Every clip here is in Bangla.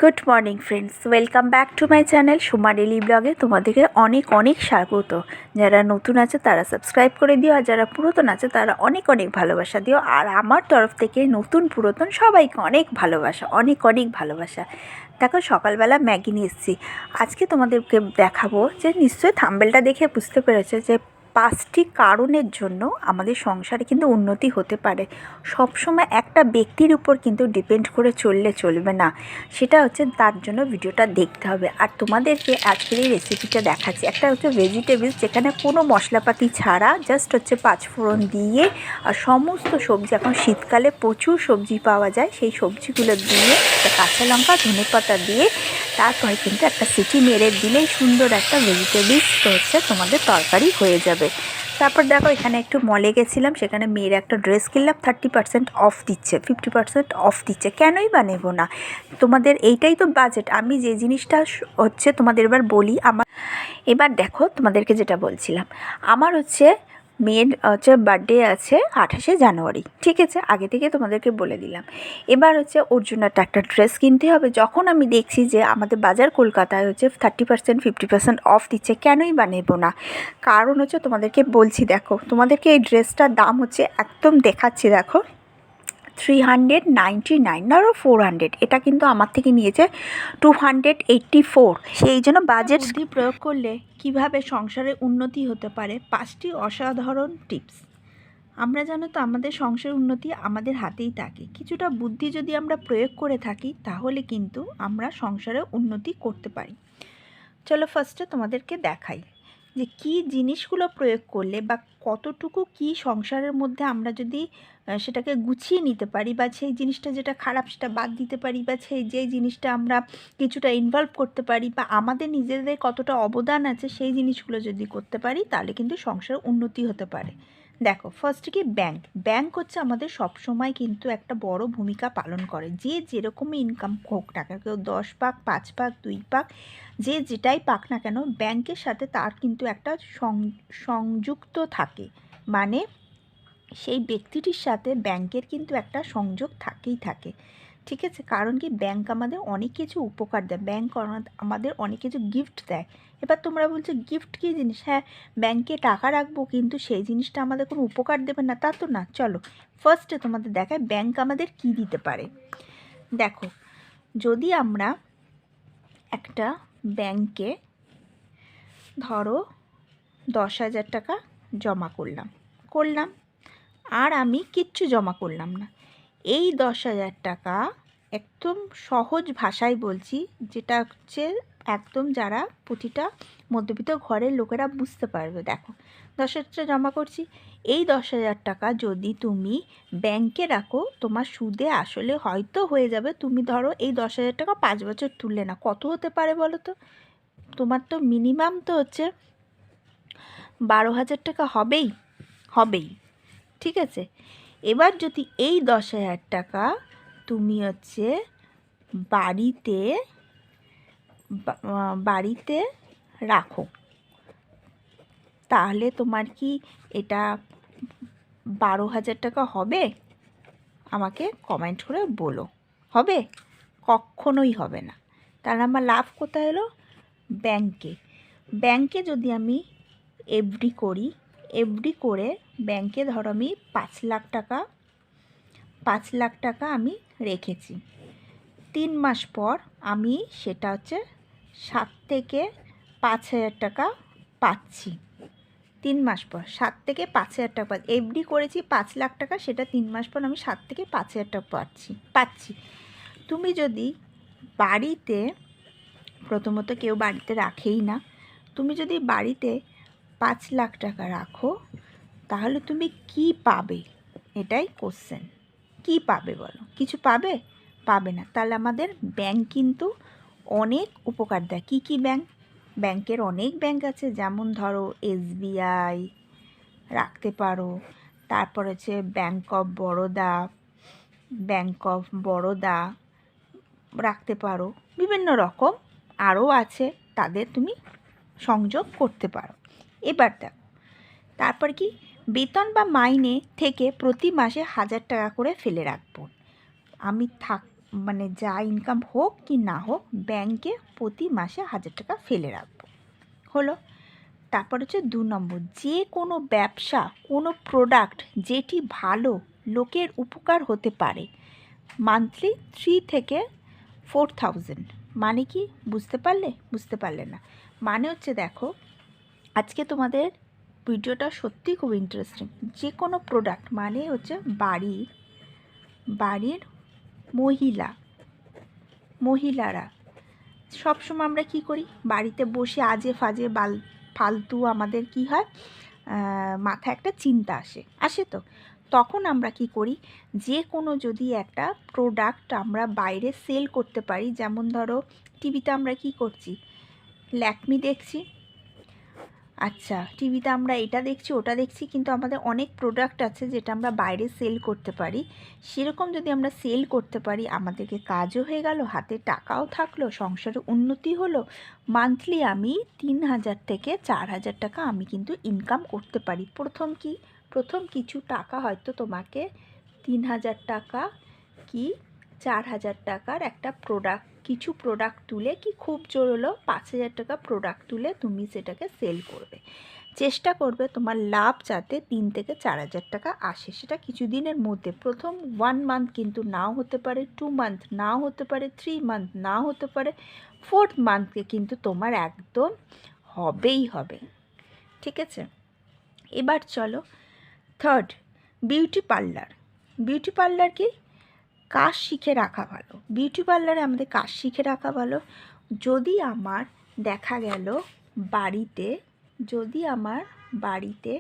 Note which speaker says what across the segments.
Speaker 1: Good morning friends, welcome back to my channel Suma daily ব্লগে। তোমাদেরকে অনেক অনেক স্বাগত। যারা নতুন আছে তারা সাবস্ক্রাইব করে দিও, আর যারা পুরাতন আছে তারা অনেক অনেক ভালোবাসা দিও। আর আমার তরফ থেকে নতুন পুরাতন সবাইকে অনেক ভালোবাসা, অনেক অনেক ভালোবাসা। দেখো, সকালবেলা ম্যাগি নিয়ে এসেছি। আজকে তোমাদেরকে দেখাবো যে, নিশ্চয়ই থাম্বনেলটা দেখে বুঝতে পেরেছে যে 5টি কারণের জন্য আমাদের সংসারে কিন্তু উন্নতি হতে পারে। সবসময় একটা ব্যক্তির উপর কিন্তু ডিপেন্ড করে চললে চলবে না। সেটা হচ্ছে, তার জন্য ভিডিওটা দেখতে হবে। আর তোমাদেরকে আজকের এই রেসিপিটা দেখাচ্ছি। একটা হচ্ছে ভেজিটেবলস, যেখানে কোনো মশলাপাতি ছাড়া জাস্ট হচ্ছে 5 ফোড়ন দিয়ে আর সমস্ত সবজি, এখন শীতকালে প্রচুর সবজি পাওয়া যায়, সেই সবজিগুলো দিয়ে একটা কাঁচা লঙ্কা ধনেপাতা দিয়ে তারপরে কিন্তু একটা সিটি মেরে দিলেই সুন্দর একটা ভেজিটেবলস হচ্ছে তোমাদের তরকারি হয়ে যাবে। তারপর দেখো, এখানে একটু মলে গেছিলাম, সেখানে মেয়ের একটা ড্রেস কিনলাম। 30% অফ দিচ্ছে, 50% অফ দিচ্ছে। কেনই বা নেব না? তোমাদের এইটাই তো বাজেট। আমি যে জিনিসটা হচ্ছে তোমাদের এবার বলি। এবার দেখো, তোমাদেরকে যেটা বলছিলাম, আমার হচ্ছে মেয়ের হচ্ছে বার্থডে আছে 28শে জানুয়ারি, ঠিক আছে? আগে থেকে তোমাদেরকে বলে দিলাম। এবার হচ্ছে ওর জন্য একটা ড্রেস কিনতে হবে। যখন আমি দেখছি যে আমাদের বাজার কলকাতায় হচ্ছে 30% 50% অফ দিচ্ছে, কেনই বা নেব না? কারণ হচ্ছে তোমাদেরকে বলছি, দেখো তোমাদেরকে এই ড্রেসটার দাম হচ্ছে একদম দেখাচ্ছি, দেখো 399, আরও 400। এটা কিন্তু আমার থেকে নিয়েছে 284। সেই জন্য বাজেট বুদ্ধি প্রয়োগ করলে কিভাবে সংসারে উন্নতি হতে পারে, 5টি অসাধারণ টিপস। আমরা জানো তো, আমাদের সংসারের উন্নতি আমাদের হাতেই থাকে। কিছুটা বুদ্ধি যদি আমরা প্রয়োগ করে থাকি, তাহলে কিন্তু আমরা সংসারে উন্নতি করতে পারি। চলো ফার্স্টে তোমাদেরকে দেখাই যে কী জিনিসগুলো প্রয়োগ করলে বা কতটুকু কি সংসারের মধ্যে আমরা যদি সেটাকে গুছিয়ে নিতে পারি, বা সেই জিনিসটা যেটা খারাপ সেটা বাদ দিতে পারি, বা সেই যে জিনিসটা আমরা কিছুটা ইনভলভ করতে পারি, বা আমাদের নিজেদের কতটা অবদান আছে সেই জিনিসগুলো যদি করতে পারি, তাহলে কিন্তু সংসারের উন্নতি হতে পারে। দেখো, ফার্স্ট কি, ব্যাংক হচ্ছে আমাদের সব সময় কিন্তু একটা বড় ভূমিকা পালন করে। যে যেরকমই ইনকাম হোক না কেন, কেউ 10 পাক, 5 পাক, 2 পাক, যে যেটাই পাক না কেন, ব্যাংকের সাথে তার কিন্তু একটা সংযুক্ত থাকে। মানে সেই ব্যক্তিটির সাথে ব্যাংকের কিন্তু একটা সংযোগ থাকেই থাকে, ঠিক আছে? কারণ কি, ব্যাংক আমাদের অনেক কিছু উপকার দেয়, ব্যাংক আমাদের অনেক কিছু গিফট দেয়। এবার তোমরা বলছো গিফট কী জিনিস? হ্যাঁ, ব্যাংকে টাকা রাখবো, কিন্তু সেই জিনিসটা আমাদের কোনো উপকার দেবে না, তা তো না। চলো ফার্স্টে তোমাদের দেখায় ব্যাংক আমাদের কী দিতে পারে। দেখো, যদি আমরা একটা ব্যাংকে ধরো 10,000 টাকা জমা করলাম আর আমি কিচ্ছু জমা করলাম না, এই 10,000 টাকা, একদম সহজ ভাষায় বলছি, যেটা হচ্ছে একদম যারা প্রতিটা মধ্যবিত্ত ঘরের লোকেরা বুঝতে পারবে। দেখো, 10,000 টাকা জমা করছি, এই 10,000 টাকা যদি তুমি ব্যাংকে রাখো, তোমার সুদে আসলে হয়তো হয়ে যাবে। তুমি ধরো এই 10,000 টাকা 5 বছর তুললে না, কত হতে পারে বলো তো? তোমার তো মিনিমাম তো হচ্ছে 12,000 টাকা হবেই, ঠিক আছে? এবার যদি এই 10,000 টাকা তুমি হচ্ছে বাড়িতে রাখো, তাহলে তোমার কি এটা 12,000 টাকা হবে? আমাকে কমেন্ট করে বলো। হবে? কখনোই হবে না। তাহলে আমার লাভ কোথায় হলো? ব্যাংকে যদি আমি এফডি করে ব্যাংকে ধরো আমি 5 লাখ টাকা আমি রেখেছি। 3 মাস পর আমি সেটা হচ্ছে 7 থেকে 5,000 টাকা পাচ্ছি। 3 মাস পর 7 থেকে 5,000 টাকা এফডি করেছি 5 লাখ টাকা, সেটা 3 মাস পর আমি 7 থেকে 5,000 টাকা পাচ্ছি। তুমি যদি বাড়িতে, প্রথমত কেউ বাড়িতে রাখেই না, তুমি যদি বাড়িতে 5 লাখ টাকা রাখো, তাহলে তুমি কি পাবে? এটাই কোশ্চেন। কি পাবে বলো? কিছু পাবে না। তাহলে আমাদের ব্যাংক কিন্তু অনেক উপকার দেয়। কি ব্যাংকের অনেক ব্যাংক আছে, যেমন ধরো SBI রাখতে পারো, তারপর হচ্ছে ব্যাংক অফ বরোদা রাখতে পারো, বিভিন্ন রকম আরও আছে, তাদের তুমি সংযোগ করতে পারো। এবার দেখো, তারপর কি, বেতন বা মাইনে থেকে প্রতি মাসে 1,000 টাকা করে ফেলে রাখবো। আমি মানে যা ইনকাম হোক কি না হোক ব্যাংকে প্রতি মাসে 1000 টাকা ফেলে রাখবো। হলো। তারপর হচ্ছে 2 নম্বর, যে কোনো ব্যবসা, কোনো প্রোডাক্ট যেটি ভালো, লোকের উপকার হতে পারে, মান্থলি 3 থেকে 4000। মানে কি বুঝতে পারলে? বুঝতে পারলে না? মানে হচ্ছে দেখো, আজকে তোমাদের ভিডিওটা সত্যিই খুব ইন্টারেস্টিং। যে কোনো প্রোডাক্ট মানে হচ্ছে বাড়ির মহিলারা সবসময় আমরা কি করি, বাড়িতে বসে আজে ফাজে ফালতু আমাদের কি হয়, মাথায় একটা চিন্তা আসে তো তখন আমরা কি করি, যে কোনো যদি একটা প্রোডাক্ট আমরা বাইরে সেল করতে পারি, যেমন ধরো টিভিতে আমরা কি করছি, ল্যাকমি দেখছি, আচ্ছা টিভিতে আমরা এটা দেখছি ওটা দেখছি, কিন্তু আমাদের অনেক প্রোডাক্ট আছে যেটা আমরা বাইরে সেল করতে পারি। সেরকম যদি আমরা সেল করতে পারি, আমাদেরকে কাজও হয়ে গেল, হাতে টাকাও থাকলো, সংসারে উন্নতি হলো। মান্থলি আমি 3000 থেকে 4000 টাকা আমি কিন্তু ইনকাম করতে পারি। প্রথম কিছু টাকা হয়তো তোমাকে 3000 টাকা কি 4000 টাকার একটা কিছু প্রোডাক্ট তুলে, কি খুব জোর হলো 5000 টাকা প্রোডাক্ট তুলে তুমি সেটাকে সেল করবে। চেষ্টা করবে তোমার লাভ যাতে 3 থেকে 4000 টাকা আসে। সেটা কিছুদিনের মধ্যে, প্রথম 1 মান্থ কিন্তু নাও হতে পারে, 2 মান্থ নাও হতে পারে, 3 মান্থ নাও হতে পারে, 4th মান্থে কিন্তু তোমার একদম হবেই হবে। ঠিক আছে, এবার চলো থার্ড, বিউটি পার্লার কি কাজ শিখে রাখা ভালো। বিউটি পার্লারে আমাদের কাজ শিখে রাখা ভালো। যদি আমার দেখা গেল বাড়িতে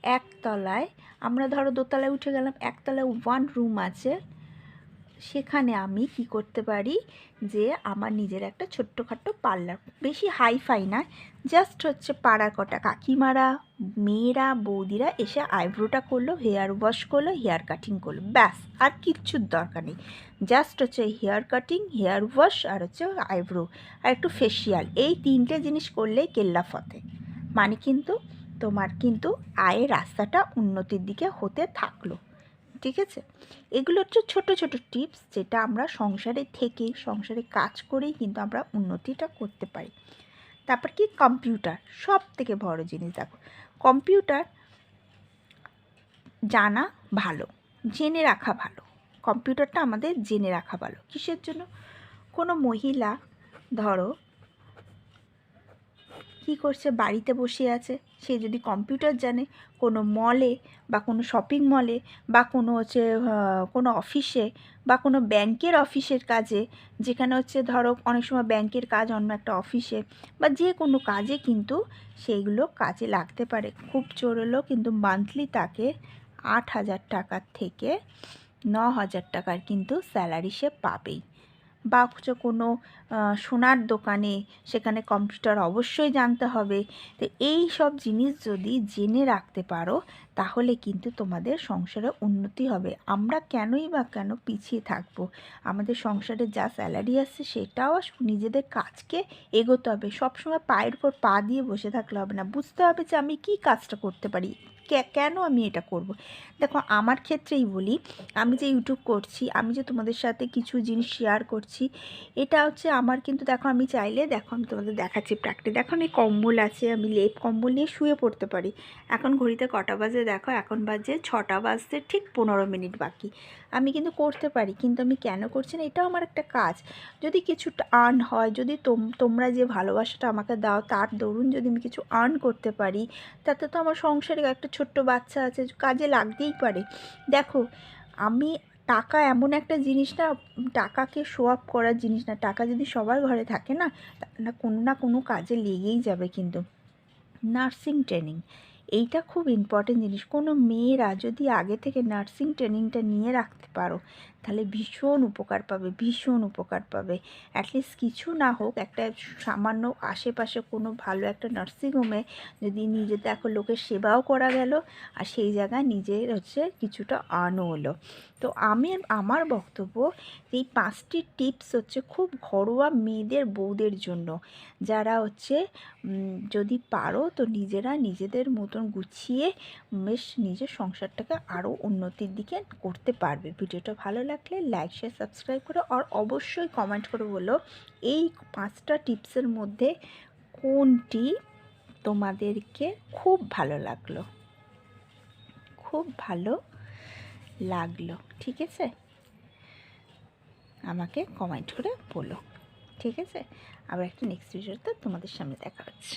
Speaker 1: একতলায়, আমরা ধরো দোতলায় উঠে গেলাম, একতলায় 1 রুম আছে, সেখানে আমি কি করতে পারি, যে আমার নিজের একটা ছোট্টখাট্টো পার্লার, বেশি হাইফাই না, জাস্ট হচ্ছে পাড়ার কটা কাকিমারা, মেয়েরা, বৌদিরা এসে আইব্রোটা করলো, হেয়ার ওয়াশ করলো, হেয়ার কাটিং করলো, ব্যাস, আর কিচ্ছুর দরকার নেই। জাস্ট হচ্ছে হেয়ার কাটিং, হেয়ার ওয়াশ, আর হচ্ছে আইব্রো, আর একটু ফেসিয়াল, এই 3টে জিনিস করলেই কেল্লা ফতে। মানে কিন্তু তোমার কিন্তু আয়ের রাস্তাটা উন্নতির দিকে হতে থাকলো। ঠিক আছে, এগুলো হচ্ছে ছোট ছোট টিপস, যেটা আমরা সংসারে কাজ করেই কিন্তু আমরা উন্নতিটা করতে পারি। তারপর কি, কম্পিউটার সব থেকে বড় জিনিস। দেখো, কম্পিউটার জানা ভালো, জেনে রাখা ভালো। কম্পিউটারটা আমাদের জেনে রাখা ভালো। কিসের জন্য? কোনো মহিলা ধরো কি করছে, বাড়িতে বসে আছে, সে যদি কম্পিউটার জানে, কোনো মলে বা কোনো শপিং মলে বা কোনো হচ্ছে কোনো অফিসে বা কোনো ব্যাংকের অফিসের কাজে, যেখানে হচ্ছে ধরো অনেক সময় ব্যাংকের কাজ অন্য একটা অফিসে, বা যে কোনো কাজে কিন্তু সেইগুলো কাজে লাগতে পারে। খুব জোর হলো কিন্তু মান্থলি তাকে 8000 টাকার থেকে 9000 টাকার কিন্তু স্যালারি সে পাবেই। বা হচ্ছে কোনো সোনার দোকানে, সেখানে কম্পিউটার অবশ্যই জানতে হবে। তো এই সব জিনিস যদি জেনে রাখতে পারো, তাহলে কিন্তু তোমাদের সংসারে উন্নতি হবে। আমরা কেন পিছিয়ে থাকবো? আমাদের সংসারে যা স্যালারি আসছে সেটাও নিজেদের কাজকে এগোতে হবে। সবসময় পায়ের উপর পা দিয়ে বসে থাকলে হবে না, বুঝতে হবে যে আমি কী কাজটা করতে পারি, কেন আমি এটা করব। দেখো আমার ক্ষেত্রেই বলি, আমি যে ইউটিউব করছি, আমি যে তোমাদের সাথে কিছু জিনিস শেয়ার করছি, এটা হচ্ছে আমার কিন্তু, দেখো আমি চাইলে, দেখো আমি তোমাদের দেখাচ্ছি প্র্যাকটিস। দেখো আমি কম্বল আছে, আমি লেপ কম্বল নিয়ে শুয়ে পড়তে পারি। এখন ঘড়িতে কটা বাজে দেখো, এখন বাজে 6টা বাজতে ঠিক 15 মিনিট বাকি। আমি কিন্তু করতে পারি, কিন্তু আমি কেন করছি না, এটাও আমার একটা কাজ। যদি কিছুটা আর্ন হয়, যদি তোমরা যে ভালোবাসাটা আমাকে দাও তার দরুন যদি আমি কিছু আর্ন করতে পারি, তাতে তো আমার সংসারে একটা ছোট্ট বাচ্চা আছে, কাজে লাগতেই পারে। দেখো, টাকা এমন একটা জিনিস না, টাকাকে শো আপ করার জিনিস না। টাকা যদি সবার ঘরে থাকে না, না কোনো কাজে লেগেই যাবে। কিন্তু নার্সিং ট্রেনিং, এইটা খুব ইম্পর্টেন্ট জিনিস। কোনো মেয়েরা যদি আগে থেকে নার্সিং ট্রেনিংটা নিয়ে রাখতে পারো, তাহলে ভীষণ উপকার পাবে। অ্যাটলিস্ট কিছু না হোক, একটা সামান্য আশেপাশে কোনো ভালো একটা নার্সিংহোমে যদি নিজে দেখো লোকের সেবাও করা গেল, আর সেই জায়গায় নিজের হচ্ছে কিছুটা আর্নও হলো। তো আমার বক্তব্য, এই 5টি টিপস হচ্ছে খুব ঘরোয়া মেয়েদের, বউদের জন্য, যারা হচ্ছে যদি পারো তো নিজেরা নিজেদের মতন গুছিয়ে বেশ নিজের সংসারটাকে আরও উন্নতির দিকে করতে পারবে। ভিডিওটা ভালো লাগে লাগলে লাইক শেয়ার সাবস্ক্রাইব করো, আর অবশ্যই কমেন্ট করে বলো এই 5টা টিপসের মধ্যে কোনটি তোমাদেরকে খুব ভালো লাগলো, ঠিক আছে? আমাকে কমেন্ট করে বলো, ঠিক আছে? আবার একটা নেক্সট ভিডিওতে তোমাদের সামনে দেখা হচ্ছে।